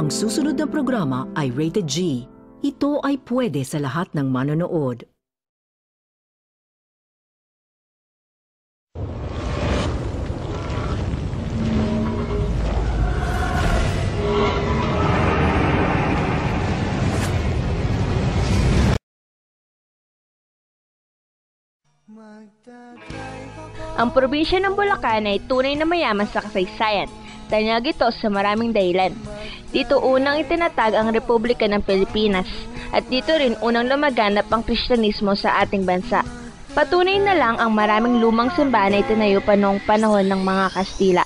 Ang susunod na programa ay rated G. Ito ay pwede sa lahat ng manonood. Ang probinsya ng Bulacan ay tunay na mayaman sa kasaysayan. Tanyag ito sa maraming dahilan. Dito unang itinatag ang Republika ng Pilipinas at dito rin unang lumaganap ang Kristyanismo sa ating bansa. Patunay na lang ang maraming lumang simbahan na itinayo pa noong panahon ng mga Kastila.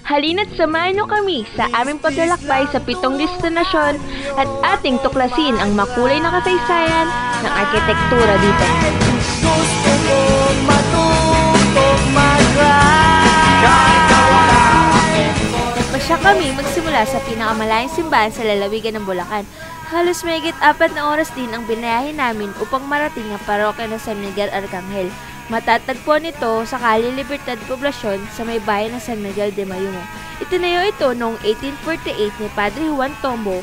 Halina't samahan niyo kami sa aming paglalakbay sa 7 destinasyon at ating tuklasin ang makulay na kasaysayan ng arkitektura dito. Gusto ko matutong Nagpasya kami magsimula sa pinakamalayang simbahan sa lalawigan ng Bulacan. Halos mahigit 4 na oras din ang binayahe namin upang marating ang parokya ng San Miguel Arcangel. Matatagpuan ito sa Calle Libertad Poblacion sa may bayan ng San Miguel de Mayumo. Itinayo ito noong 1848 ni Padre Juan Tombo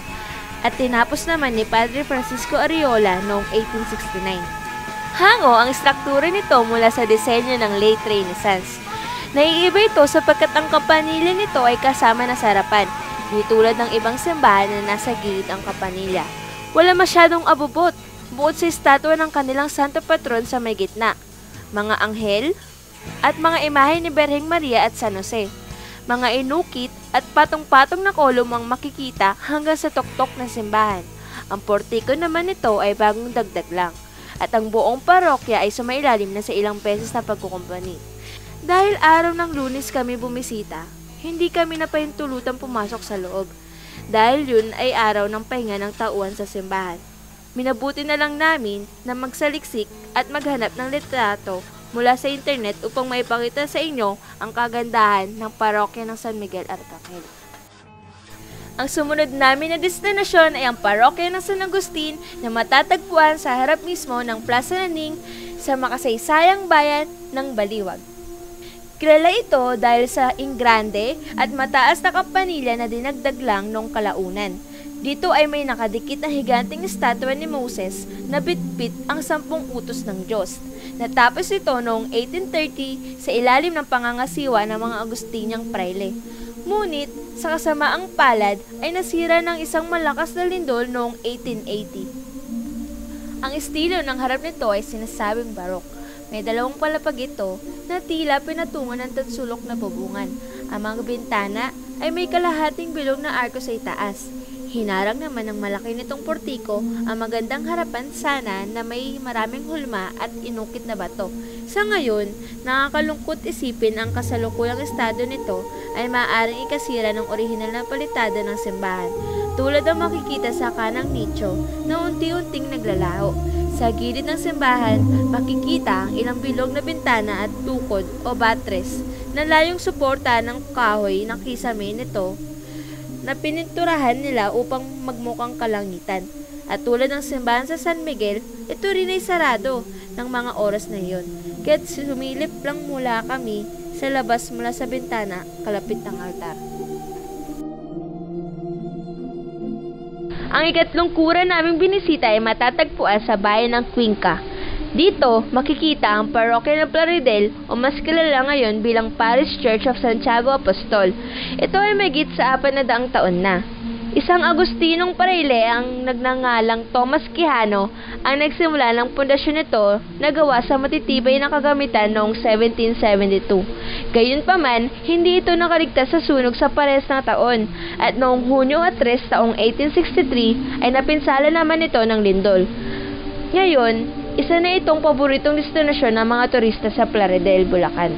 at tinapos naman ni Padre Francisco Ariola noong 1869. Hango ang struktura nito mula sa disenyo ng late Renaissance. Naiiba ito sapagkat ang kampanilya nito ay kasama na sa harapan, di tulad ng ibang simbahan na nasa gilid ang kampanilya. Wala masyadong abubot, bukod sa estatwa ng kanilang santo patron sa may gitna, mga anghel, at mga imahe ni Berheng Maria at San Jose. Mga inukit at patong-patong na kolum ang makikita hanggang sa tuktok ng simbahan. Ang portiko naman nito ay bagong dagdag lang, at ang buong parokya ay sumailalim na sa ilang beses na pagkukumpani. Dahil araw ng Lunes kami bumisita, hindi kami napahintulutan pumasok sa loob. Dahil yun ay araw ng pahinga ng tauhan sa simbahan. Minabuti na lang namin na magsaliksik at maghanap ng litrato mula sa internet upang maipakita sa inyo ang kagandahan ng parokya ng San Miguel Arcangel. Ang sumunod namin na destinasyon ay ang parokya ng San Agustin na matatagpuan sa harap mismo ng Plaza Naning sa makasaysayang bayan ng Baliwag. Kilala ito dahil sa ingrande at mataas na kampanilya na dinagdag lang noong kalaunan. Dito ay may nakadikit na higanting estatwa ni Moses na bitbit ang 10 utos ng Diyos. Natapos ito noong 1830 sa ilalim ng pangangasiwa ng mga Agustiniang praile. Ngunit sa kasamaang palad ay nasira ng isang malakas na lindol noong 1880. Ang estilo ng harap nito ay sinasabing barok. May 2 palapag ito na tila pinatungan ng tatsulok na bubungan. Ang mga bintana ay may kalahating bilog na arko sa itaas. Hinarang naman ng malaki nitong portiko ang magandang harapan sana na may maraming hulma at inukit na bato. Sa ngayon, nakakalungkot isipin ang kasalukuyang estado nito ay maaaring ikasira ng orihinal na palitada ng simbahan, tulad ang makikita sa kanang nicho na unti-unting naglalaho. Sa gilid ng simbahan, makikita ang ilang bilog na bintana at tukod o batres na layong suporta ng kahoy ng kisame nito na pininturahan nila upang magmukhang kalangitan. At tulad ng simbahan sa San Miguel, ito rin ay sarado ng mga oras na iyon. Kaya't sumilip lang mula kami sa labas mula sa bintana kalapit ng altar. Ang ikatlong kura naming binisita ay matatagpuan sa bayan ng Cuenca. Dito, makikita ang parokya ng Plaridel o mas kilala ngayon bilang Parish Church of Santiago Apostol. Ito ay mahigit sa 400 taon na. Isang Agustinong praile ang nagngangalang Tomas Quijano ang nagsimula ng pundasyon nito na gawa sa matitibay na kagamitan noong 1772. Gayunpaman, hindi ito nakaligtas sa sunog sa parehas na taon at noong Hunyo 3 taong 1863 ay napinsala naman ito ng lindol. Ngayon, isa na itong paboritong destinasyon ng mga turista sa Plaridel, Bulacan.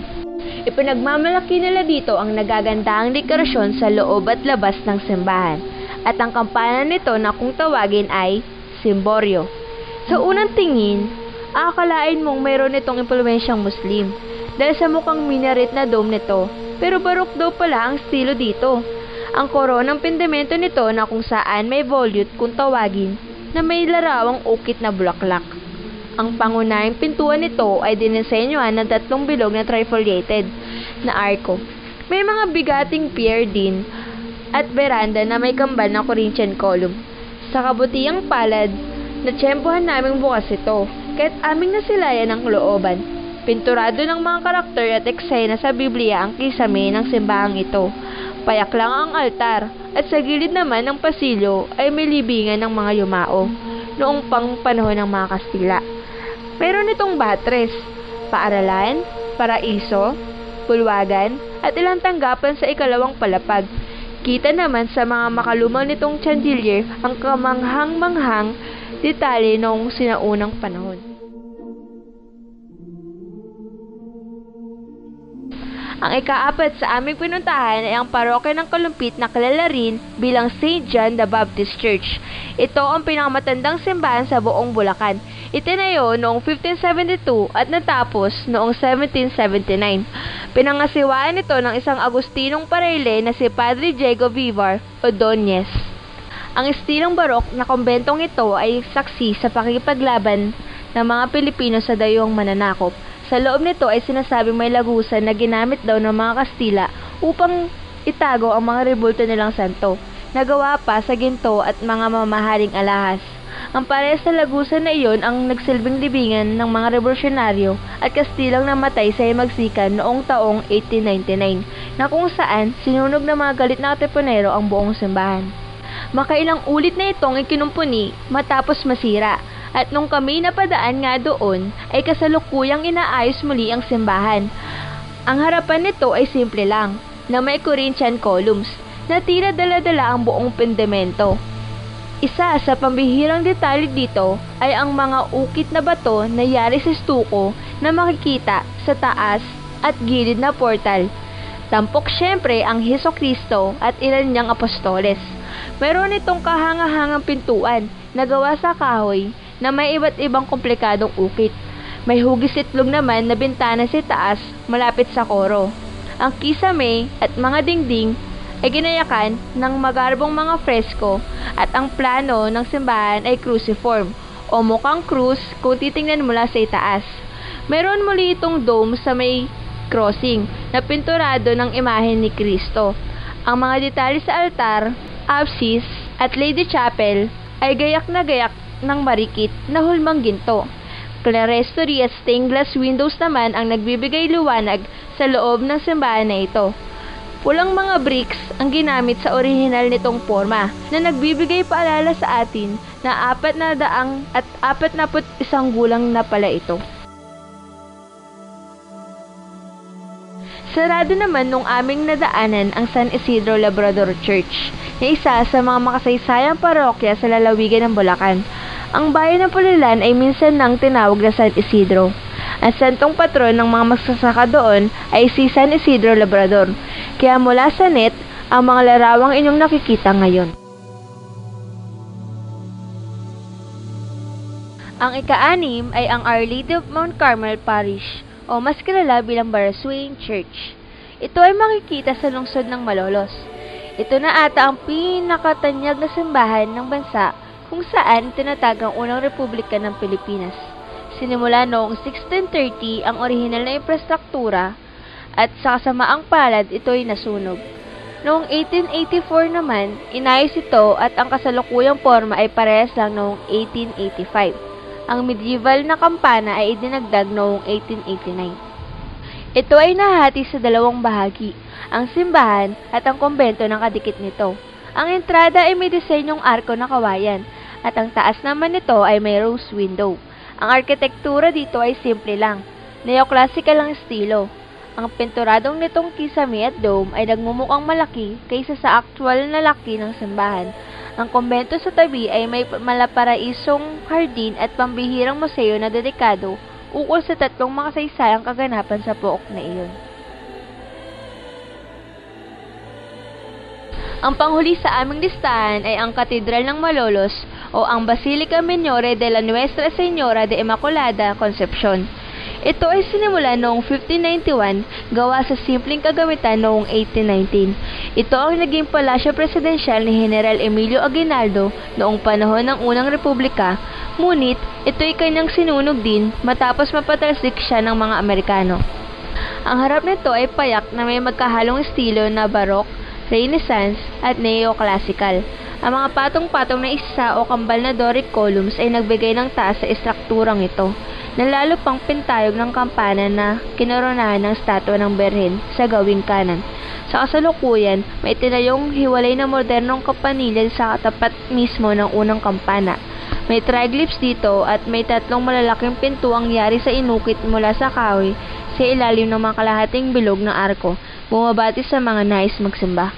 Ipinagmamalaki nila dito ang nagagandahang dekorasyon sa loob at labas ng simbahan at ang kampana nito na kung tawagin ay Cimborrio. Sa unang tingin, akalain mong mayroon itong impluwensyang Muslim dahil sa mukhang minaret na dome nito, pero barok daw pala ang estilo dito. Ang koronang pendimento nito na kung saan may volute kung tawagin na may larawang ukit na bulaklak. Ang pangunahing pintuan nito ay dinisenyohan ng 3 bilog na trifoliated na arko. May mga bigating pier din at beranda na may kambal na Corinthian column. Sa kabutiang palad, natsyempohan naming bukas ito, kahit aming nasilayan ng looban. Pinturado ng mga karakter at eksena sa Biblia ang kisame ng simbahang ito. Payak lang ang altar, at sa gilid naman ng pasilyo ay may libingan ng mga yumao, noong pang panahon ng mga Kastila. Meron itong batres, paaralan, paraiso, bulwagan, at ilang tanggapan sa ikalawang palapag. Kita naman sa mga makalumang nitong chandelier ang kamanghang-manghang detalye noong sinaunang panahon. Ang ika-4 sa aming pinuntahan ay ang parokya ng Kalumpit na kilala rin bilang St. John the Baptist Church. Ito ang pinakamatandang simbahan sa buong Bulacan. Itinayo noong 1572 at natapos noong 1779. Pinangasiwaan ito ng isang Agustinong Parayle na si Padre Diego Vivar Ordonez. Ang estilong barok na kumbentong ito ay saksi sa pakikipaglaban ng mga Pilipino sa dayuhang mananakop. Sa loob nito ay sinasabing may lagusan na ginamit daw ng mga Kastila upang itago ang mga rebulto nilang santo, nagawa pa sa ginto at mga mamahaling alahas. Ang parehas na lagusan na iyon ang nagsilbing libingan ng mga revolusyonaryo at Kastilang namatay sa Himagsikan noong taong 1899, na kung saan sinunog ng mga galit na Katipunero ang buong simbahan. Makailang ulit na itong ikinumpuni matapos masira. At nung kami napadaan nga doon, ay kasalukuyang inaayos muli ang simbahan. Ang harapan nito ay simple lang, na may Corinthian columns, na tila dala-dala ang buong pendimento. Isa sa pambihirang detalye dito ay ang mga ukit na bato na yari sa stuko na makikita sa taas at gilid na portal. Tampok syempre ang Hesukristo at ilan niyang apostoles. Meron itong kahangahangang pintuan na gawa sa kahoy na may iba't ibang komplikadong ukit. May hugis itlog naman na bintana sa taas malapit sa koro. Ang kisame at mga dingding ay ginayakan ng magarbong mga fresko at ang plano ng simbahan ay cruciform o mukhang krus kung titingnan mula sa itaas. Meron muli itong dome sa may crossing na pinturado ng imahe ni Kristo. Ang mga detalye sa altar, apsis at Lady Chapel ay gayak na gayak ng marikit na hulmang ginto. Clerestory at stained glass windows naman ang nagbibigay liwanag sa loob ng simbahan na ito. Pulang mga bricks ang ginamit sa orihinal nitong forma na nagbibigay paalala sa atin na 441 gulang na pala ito. Sarado naman nung aming nadaanan ang San Isidro Labrador Church, na isa sa mga makasaysayang parokya sa lalawigan ng Bulacan. Ang bayan ng Pulilan ay minsan nang tinawag na San Isidro. Ang santong patron ng mga magsasaka doon ay si San Isidro Labrador. Kaya mula sa net, ang mga larawang inyong nakikita ngayon. Ang ika-6 ay ang Our Lady of Mount Carmel Parish o mas kilala bilang Baraswain Church. Ito ay makikita sa lungsod ng Malolos. Ito na ata ang pinakatanyag na simbahan ng bansa kung saan tinatag ang unang republika ng Pilipinas. Sinimula noong 1630 ang orihinal na infrastruktura at sa kasamaang palad ito'y nasunog. Noong 1884 naman, inayos ito at ang kasalukuyang forma ay parehas lang noong 1885. Ang medieval na kampana ay idinagdag noong 1889. Ito ay nahati sa dalawang bahagi, ang simbahan at ang kumbento ng kadikit nito. Ang entrada ay may disenyong arko na kawayan at ang taas naman nito ay may rose window. Ang arkitektura dito ay simple lang, neoclassical ang estilo. Ang pinturadong nitong kisame at dome ay nagmumukhang malaki kaysa sa actual na laki ng simbahan. Ang kumbento sa tabi ay may malaparaisong hardin at pambihirang museo na dedikado ukol sa tatlong makasaysayang kaganapan sa pook na iyon. Ang panghuli sa aming listahan ay ang Katedral ng Malolos o ang Basilica Minore de la Nuestra Señora de Immaculada Concepcion. Ito ay sinimula noong 1591, gawa sa simpleng kagamitan noong 1819. Ito ang naging palasyo presidensyal ni General Emilio Aguinaldo noong panahon ng Unang Republika, ngunit ito ay kanyang sinunog din matapos mapatalsik siya ng mga Amerikano. Ang harap nito ay payak na may magkahalong estilo na barok, Renaissance at Neoclassical. Ang mga patong-patong na isa o kambal na Doric columns ay nagbigay ng taas sa estrukturang ito, na lalo pang pintayog ng kampana na kinoronahan ng statwa ng Berhen sa gawing kanan. Sa kasalukuyan, may tinayong hiwalay na modernong kampanilya sa katapat mismo ng unang kampana. May triglyphs dito at may 3 malalaking pintuang yari sa inukit mula sa kahoy sa ilalim ng mga kalahating bilog ng arko, bumabati sa mga nais magsimba.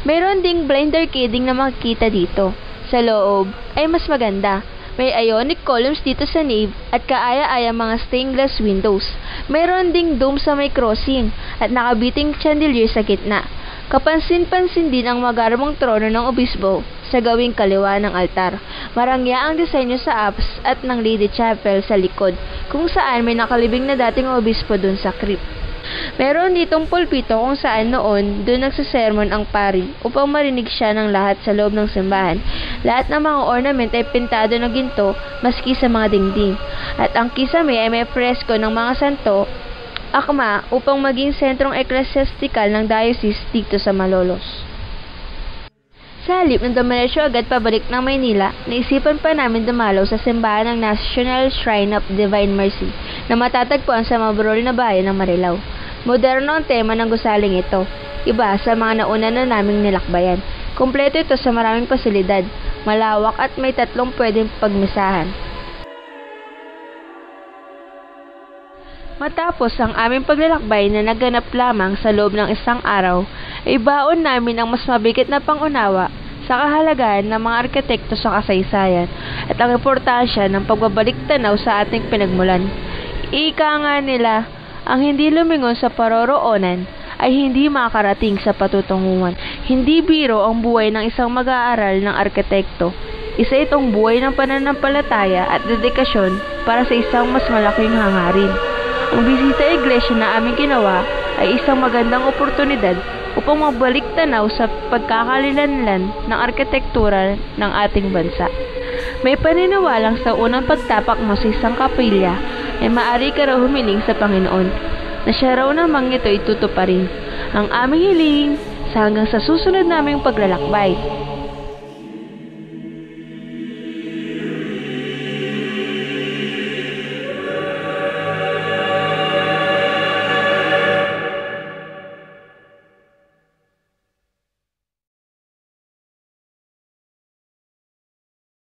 Mayroon ding blind arcading na makikita dito. Sa loob ay mas maganda. May ionic columns dito sa nave at kaaya-aya mga stained glass windows. Mayroon ding dome sa may crossing at nakabiting chandelier sa gitna. Kapansin-pansin din ang magarmong trono ng obispo sa gawing kaliwa ng altar. Marangya ang disenyo sa apse at ng Lady Chapel sa likod, kung saan may nakalibing na dating obispo dun sa crypt. Meron ditong pulpito kung saan noon doon nagsasermon ang pari upang marinig siya ng lahat sa loob ng simbahan. Lahat ng mga ornament ay pintado na ginto maski sa mga dingding. At ang kisame ay may fresko ng mga santo, akma upang maging sentrong eklesiastikal ng diocese dito sa Malolos. Sa halip na dumiretso agad pabalik ng Maynila, naisipan pa namin dumalaw sa simbahan ng National Shrine of Divine Mercy na matatagpuan sa maburol na bayan ng Marilao. Moderno ang tema ng gusaling ito, iba sa mga nauna na naming nilakbayan. Kompleto ito sa maraming pasilidad, malawak at may 3 pwedeng pagmisahan. Matapos ang aming paglalakbay na naganap lamang sa loob ng 1 araw, ay baon namin ang mas mabigat na pangunawa sa kahalagahan ng mga arkitekto sa kasaysayan at ang importansya ng pagbabalik tanaw sa ating pinagmulan. Ika nga nila, ang hindi lumingon sa paroroonan ay hindi makakarating sa patutunguhan. Hindi biro ang buhay ng isang mag-aaral ng arkitekto. Isa itong buhay ng pananampalataya at dedikasyon para sa isang mas malaking hangarin. Ang bisita iglesia na aming ginawa ay isang magandang oportunidad upang magbalik tanaw sa pagkakalilanlan ng arkitektura ng ating bansa. May paniniwalang sa unang pagtapak mo sa isang kapilya ay maaari ka raw humiling sa Panginoon na siya raw namang ito itutuparin. Ang aming hiling sa hanggang sa susunod naming paglalakbay.